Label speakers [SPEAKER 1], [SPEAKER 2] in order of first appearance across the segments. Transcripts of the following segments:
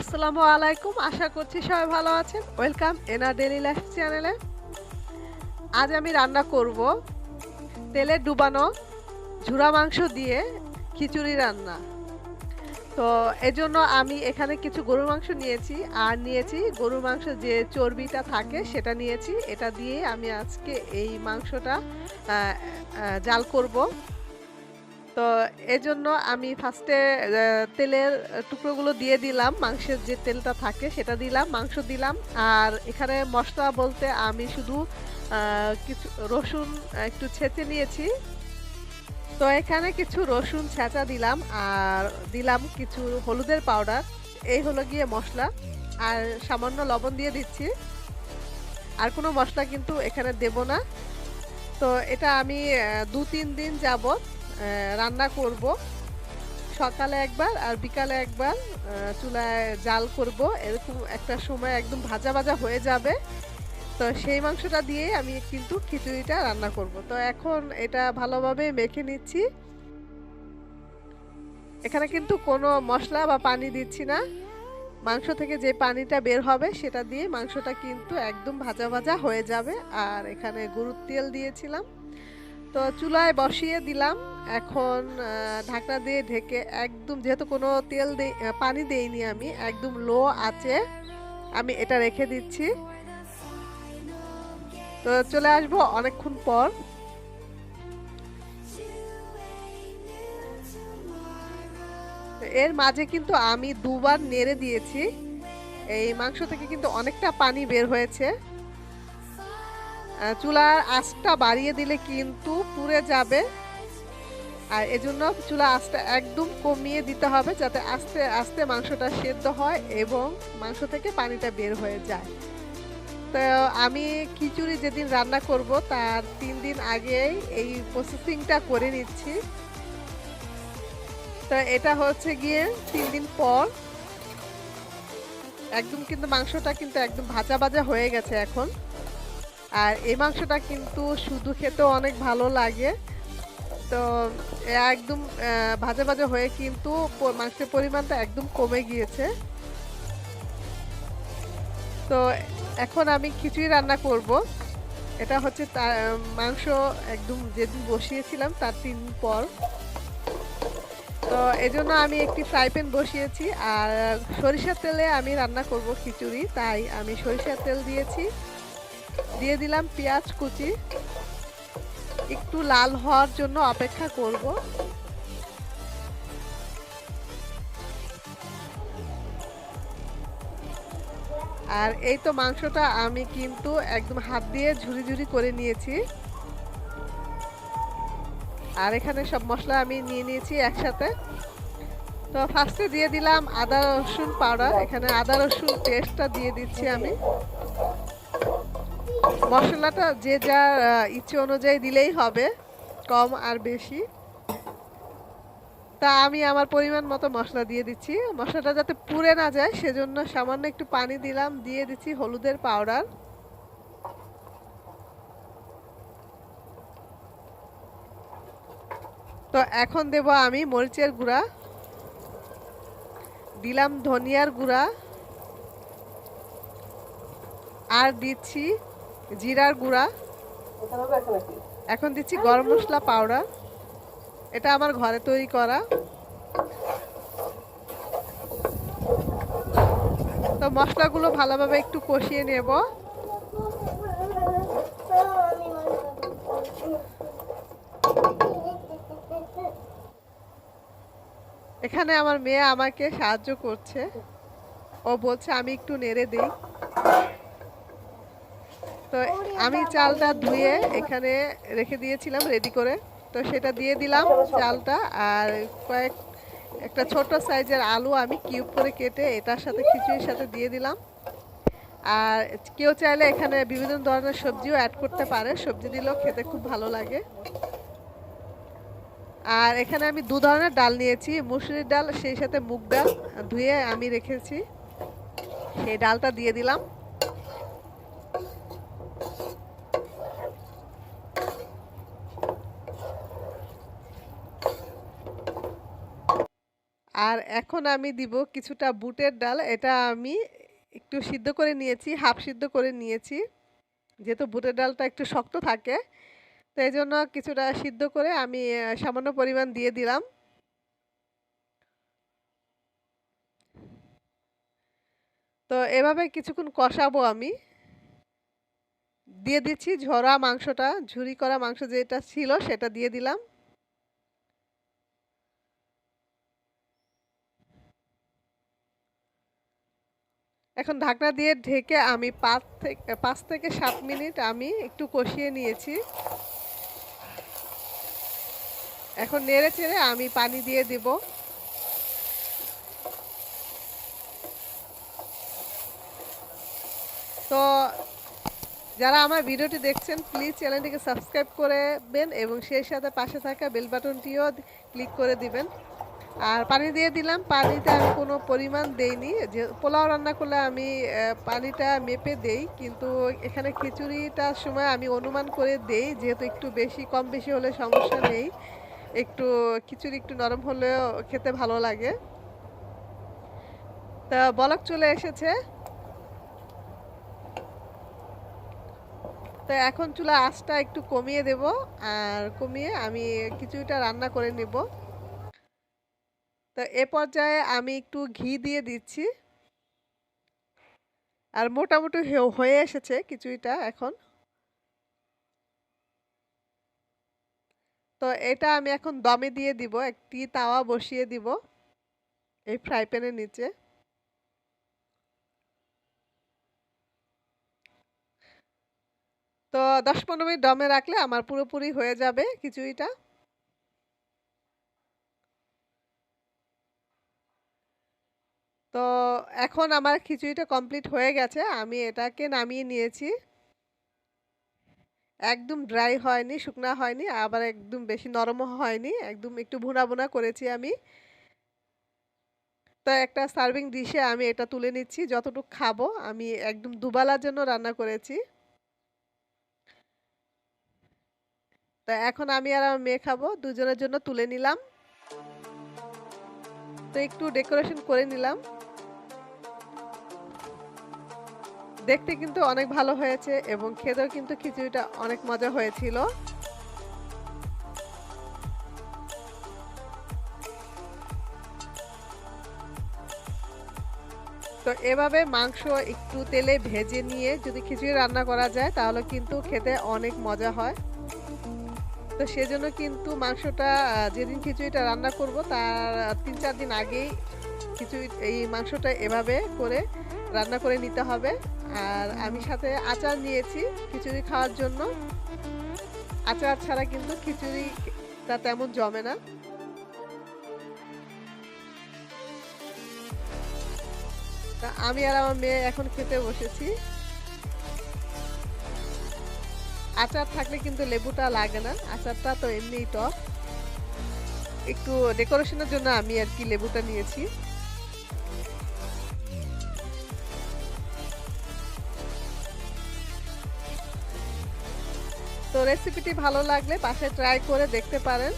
[SPEAKER 1] আসসালামু আলাইকুম। আশা করছি সবাই ভালো আছেন। ওয়েলকাম এনার ডেইলি লাইফ চ্যানেলে। আজ আমি রান্না করব তেলে ডুবানো ঝুরা মাংস দিয়ে খিচুড়ি রান্না। তো এজন্য আমি এখানে কিছু গরুর মাংস নিয়েছি আর নিয়েছি গরুর মাংস যে চর্বিটা থাকে সেটা নিয়েছি। এটা দিয়ে আমি আজকে এই মাংসটা আ জাল করব। তো এজন্য আমি ফার্স্টে তেলের টুকরোগুলো দিয়ে দিলাম। মাংসের যে তেলটা থাকে সেটা দিলাম, মাংস দিলাম। আর এখানে মসলা বলতে আমি শুধু আ কিছু রসুন একটু ছেঁচে নিয়েছি। তো এখানে কিছু রসুন ছেঁচা দিলাম আর দিলাম কিছু হলুদের পাউডার। এই হলো গিয়ে মসলা। আর সামান্য লবণ দিয়ে দিচ্ছি। আর কোনো মসলা কিন্তু এখানে দেব না। তো এটা আমি ২-৩ দিন যাবত রান্না করব। সকালে একবার আর বিকালে একবার চুলায় জাল করব। এরকম একটা সময় একদম ভাজা ভাজা হয়ে যাবে। তো সেই মাংসটা দিয়েই আমি কিন্তু খিচুড়িটা রান্না করব। তো এখন এটা ভালোভাবে মেখে নিচ্ছি। এখানে কিন্তু কোনো মশলা বা পানি দিচ্ছি না। মাংস থেকে যে পানিটা বের হবে সেটা দিয়ে মাংসটা কিন্তু একদম ভাজা ভাজা হয়ে যাবে। আর এখানে গরুর তেল দিয়েছিলাম। তো চুলায় বসিয়ে দিলাম। এখন ঢাকনা দিয়ে ঢেকে একদম যেহেতু কোনো পানি দেইনি আমি একদম লো আঁচে আমি এটা রেখে দিচ্ছি। তো চলে আসবো অনেকক্ষণ পর। এর মাঝে কিন্তু আমি দুবার নেড়ে দিয়েছি। এই মাংস থেকে কিন্তু অনেকটা পানি বের হয়েছে। চুলার আঁচটা বাড়িয়ে দিলে কিন্তু পুড়ে যাবে। আর এজন্য চুলা আঁচটা একদম কমিয়ে দিতে হবে যাতে আস্তে আস্তে মাংসটা সেদ্ধ হয় এবং মাংস থেকে পানিটা বের হয়ে যায়। তো আমি খিচুড়ি যেদিন রান্না করব তার ৩ দিন আগেই এই প্রসেসিংটা করে নিচ্ছি। তো এটা হচ্ছে গিয়ে ৩ দিন পর একদম কিন্তু মাংসটা কিন্তু একদম ভাজা ভাজা হয়ে গেছে এখন। আর এই মাংসটা কিন্তু শুধু খেতেও অনেক ভালো লাগে। তো একদম ভাজা ভাজা হয়ে কিন্তু মাংসের পরিমাণটা একদম কমে গিয়েছে। তো এখন আমি খিচুড়ি রান্না করব। এটা হচ্ছে মাংস একদম যেদিন বসিয়েছিলাম তার ৩ দিন পর। তো এজন্য আমি একটি ফ্রাই প্যান বসিয়েছি আর সরিষার তেলে আমি রান্না করব খিচুড়ি, তাই আমি সরিষার তেল দিয়েছি। দিয়ে দিলাম পেঁয়াজ কুচি। একটু লাল হওয়ার জন্য অপেক্ষা করব। আর এই তো মাংসটা আমি কিন্তু একদম হাত দিয়ে ঝুরি ঝুরি করে নিয়েছি। আর এখানে সব মশলা আমি নিয়ে নিয়েছি একসাথে। তো ফার্স্টে দিয়ে দিলাম আদা রসুন পাউডার। এখানে আদা রসুন পেস্টটা দিয়ে দিচ্ছি আমি। মশলাটা যে যার ইচ্ছে অনুযায়ী দিলেই হবে, কম আর বেশি। তা আমি আমার পরিমাণ মতো মশলা দিয়ে দিচ্ছি। মশলাটা যাতে পুড়ে না যায় সেজন্য সামান্য একটু পানি দিলাম। দিয়ে দিচ্ছি হলুদের পাউডার। তো এখন দেব আমি মরিচের গুঁড়া, দিলাম ধনিয়ার গুঁড়া, আর দিচ্ছি জিরার গুঁড়া। এখন দিচ্ছি গরম মশলা পাউডার। এটা আমার ঘরে তৈরি করা। তো মশলাগুলো ভালোভাবে একটু কষিয়ে নেব। এখানে আমার মেয়ে আমাকে সাহায্য করছে। ও বলছে আমি একটু নেড়ে দেই। তো আমি চালটা ধুয়ে এখানে রেখে দিয়েছিলাম রেডি করে। তো সেটা দিয়ে দিলাম চালটা। আর একটা ছোট সাইজের আলু আমি কিউব করে কেটে এটার সাথে খিচুড়ির সাথে দিয়ে দিলাম। আর কেউ চাইলে এখানে বিভিন্ন ধরনের সবজিও অ্যাড করতে পারে। সবজি দিলেও খেতে খুব ভালো লাগে। আর এখানে আমি ২ ধরনের ডাল নিয়েছি, মুসুরির ডাল সেই সাথে মুগ ডাল ধুয়ে আমি রেখেছি। সেই ডালটা দিয়ে দিলাম। আর এখন আমি দিব কিছুটা বুটের ডাল। এটা আমি একটু সিদ্ধ করে নিয়েছি, হাফ সিদ্ধ করে নিয়েছি। যেহেতু বুটের ডালটা একটু শক্ত থাকে, তো এজন্য কিছুটা সিদ্ধ করে আমি সামান্য পরিমাণ দিয়ে দিলাম। তো এভাবে কিছুক্ষণ কষাবো আমি। দিয়ে দিচ্ছি ঝরা মাংসটা, ঝুরি করা মাংস যেটা ছিল সেটা দিয়ে দিলাম। এখন ঢাকনা দিয়ে ঢেকে আমি ৫ থেকে ৭ মিনিট আমি একটু কষিয়ে নিয়েছি। এখন নেড়ে চেড়ে আমি পানি দিয়ে দিব। তো যারা আমার ভিডিওটি দেখছেন প্লিজ চ্যানেলটিকে সাবস্ক্রাইব করবেন এবং সেই সাথে পাশে থাকা বেল বাটনটিও ক্লিক করে দিবেন। আর পানি দিয়ে দিলাম। পানিতে আমি কোনো পরিমাণ দেইনি। যে পোলাও রান্না করলে আমি পানিটা মেপে দেই। কিন্তু এখানে খিচুড়িটার সময় আমি অনুমান করে দেই। যেহেতু একটু বেশি কম বেশি হলে সমস্যা নেই। একটু খিচুড়ি একটু নরম হলেও খেতে ভালো লাগে। তা বলক চলে এসেছে। তো এখন চুলার আঁচটা একটু কমিয়ে দেব। আর কমিয়ে আমি খিচুড়িটা রান্না করে নেব। তো এ পর্যায়ে আমি একটু ঘি দিয়ে দিচ্ছি। আর মোটামুটি হয়ে এসেছে খিচুড়িটা এখন। তো এটা আমি এখন দমে দিয়ে দিব। একটি তাওয়া বসিয়ে দিব এই ফ্রাই প্যানের নিচে। তো ১০-১৫ মিনিট দমে রাখলে আমার পুরোপুরি হয়ে যাবে খিচুড়িটা। তো এখন আমার খিচুড়িটা কমপ্লিট হয়ে গেছে। আমি এটাকে নামিয়ে নিয়েছি। একদম ড্রাই হয়নি, শুকনা হয়নি, আবার একদম বেশি নরমও হয়নি। একদম একটু ভুনা, ভুনা করেছি আমি। তো একটা সার্ভিং ডিশে আমি এটা তুলে নিচ্ছি। যতটুকু খাবো আমি একদম দুবেলার জন্য রান্না করেছি। তো এখন আমি আর আমার মেয়ে খাবো। দুজনের জন্য তুলে নিলাম। তো একটু ডেকোরেশন করে নিলাম। দেখতে কিন্তু অনেক ভালো হয়েছে এবং খেতেও কিন্তু খিচুড়িটা অনেক মজা হয়েছিল। তো এভাবে মাংস একটু তেলে ভেজে নিয়ে যদি খিচুড়ি রান্না করা যায় তাহলে কিন্তু খেতে অনেক মজা হয়। তো সেজন্য কিন্তু মাংসটা যেদিন খিচুড়িটা রান্না করব তার ৩-৪ দিন আগেই এই মাংসটা এভাবে করে রান্না করে নিতে হবে। আর আমি সাথে আচার নিয়েছি খিচুড়ি খাওয়ার জন্য। আচার ছাড়া কিন্তু খিচুড়িটা তেমন জমে না। তা আমি আর আমার মেয়ে এখন খেতে বসেছি। আচার থাকলে কিন্তু লেবুটা লাগে না। আচারটা তো এমনিই টক। একটু ডেকোরেশনের জন্য আমি আর কি লেবুটা নিয়েছি। তো রেসিপিটি ভালো লাগলে বাসায় ট্রাই করে দেখতে পারেন।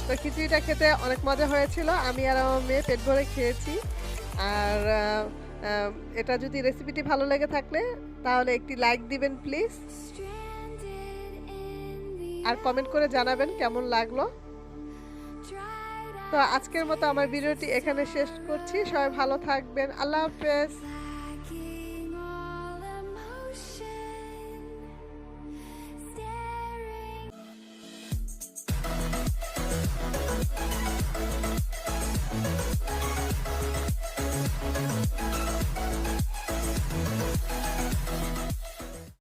[SPEAKER 1] তো খিচুড়িটা খেতে অনেক মজা হয়েছিল। আমি আর আমার মেয়ে পেট ভরে খেয়েছি। আর এটা যদি রেসিপিটি ভালো লেগে থাকলে তাহলে একটি লাইক দিবেন প্লিজ। আর কমেন্ট করে জানাবেন কেমন লাগলো। তো আজকের মতো আমার ভিডিওটি এখানে শেষ করছি। সবাই ভালো থাকবেন। আল্লাহ হাফেজ।